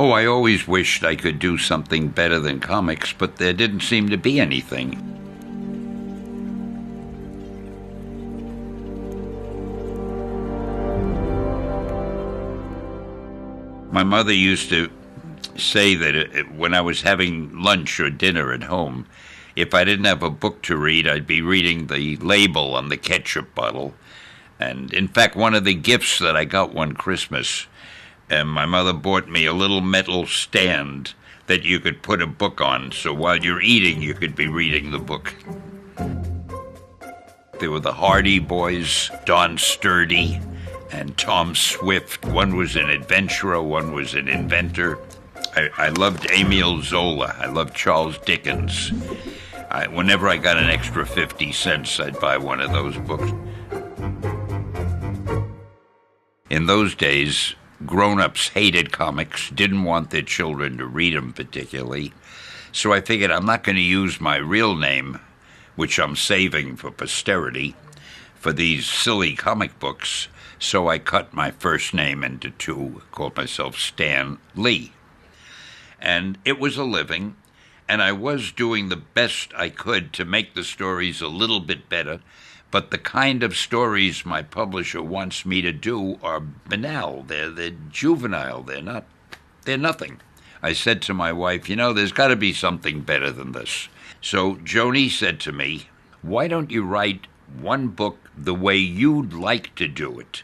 Oh, I always wished I could do something better than comics, but there didn't seem to be anything. My mother used to say that when I was having lunch or dinner at home, if I didn't have a book to read, I'd be reading the label on the ketchup bottle. And in fact, one of the gifts that I got one Christmas, my mother bought me a little metal stand that you could put a book on, so while you're eating, you could be reading the book. There were the Hardy Boys, Don Sturdy, and Tom Swift. One was an adventurer, one was an inventor. I loved Emile Zola. I loved Charles Dickens. Whenever I got an extra 50 cents, I'd buy one of those books. In those days, grown-ups hated comics, didn't want their children to read them particularly. So I figured I'm not going to use my real name, which I'm saving for posterity, for these silly comic books. So I cut my first name into two, called myself Stan Lee. And it was a living, and I was doing the best I could to make the stories a little bit better, but the kind of stories my publisher wants me to do are banal. They're juvenile. They're nothing. I said to my wife, there's got to be something better than this. So Joni said to me, why don't you write one book the way you'd like to do it?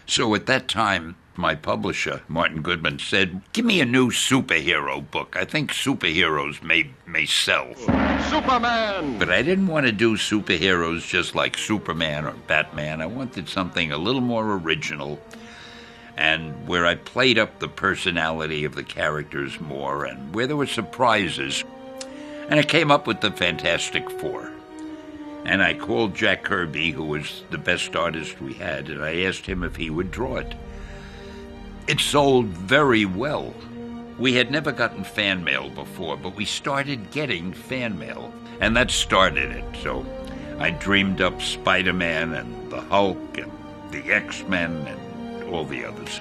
So at that time, my publisher, Martin Goodman, said, give me a new superhero book. I think superheroes may sell. Superman! But I didn't want to do superheroes just like Superman or Batman. I wanted something a little more original and where I played up the personality of the characters more and where there were surprises. And I came up with the Fantastic Four. And I called Jack Kirby, who was the best artist we had, and I asked him if he would draw it. It sold very well. We had never gotten fan mail before, but we started getting fan mail, and that started it. So I dreamed up Spider-Man and the Hulk and the X-Men and all the others.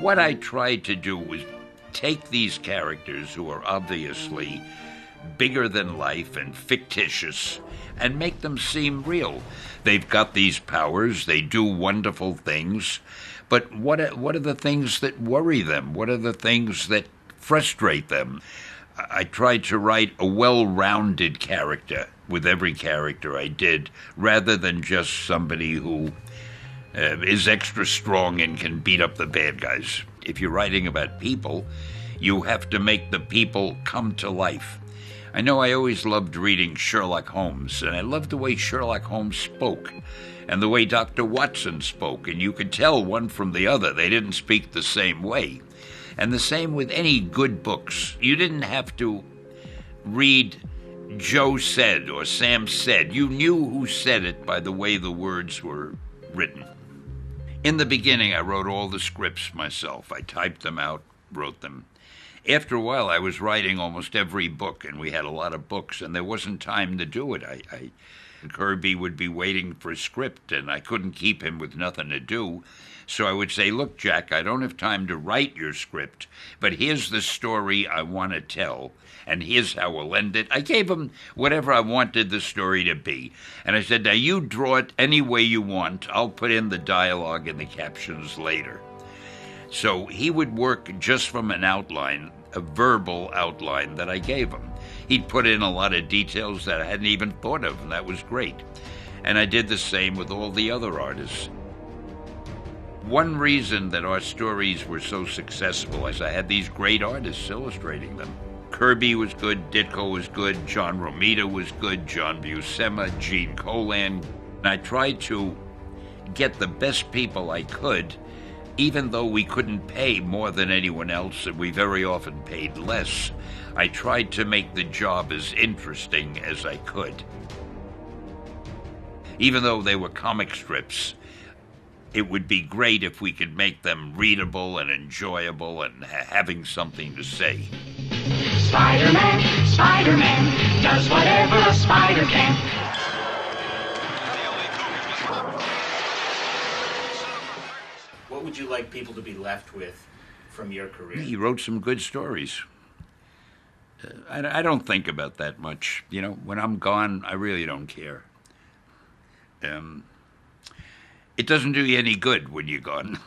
What I tried to do was take these characters who are obviously bigger than life and fictitious and make them seem real. They've got these powers, they do wonderful things, but what are the things that worry them? What are the things that frustrate them? I tried to write a well-rounded character with every character I did, rather than just somebody who is extra strong and can beat up the bad guys. If you're writing about people, you have to make the people come to life. I know I always loved reading Sherlock Holmes, and I loved the way Sherlock Holmes spoke, and the way Dr. Watson spoke, and you could tell one from the other. They didn't speak the same way. And the same with any good books. You didn't have to read Joe said or Sam said. You knew who said it by the way the words were written. In the beginning, I wrote all the scripts myself. I typed them out, wrote them. After a while, I was writing almost every book, and we had a lot of books, and there wasn't time to do it. Kirby would be waiting for a script, and I couldn't keep him with nothing to do. So I would say, look, Jack, I don't have time to write your script, but here's the story I want to tell, and here's how we'll end it. I gave him whatever I wanted the story to be. And I said, now you draw it any way you want. I'll put in the dialogue and the captions later. So he would work just from an outline, a verbal outline that I gave him. He'd put in a lot of details that I hadn't even thought of, and that was great. And I did the same with all the other artists. One reason that our stories were so successful is I had these great artists illustrating them. Kirby was good, Ditko was good, John Romita was good, John Buscema, Gene Colan. And I tried to get the best people I could, even though we couldn't pay more than anyone else, and we very often paid less. I tried to make the job as interesting as I could. Even though they were comic strips, it would be great if we could make them readable and enjoyable and having something to say. Spider-Man, Spider-Man, does what game. What would you like people to be left with from your career? He wrote some good stories. I don't think about that much. You know, when I'm gone, I really don't care. It doesn't do you any good when you're gone.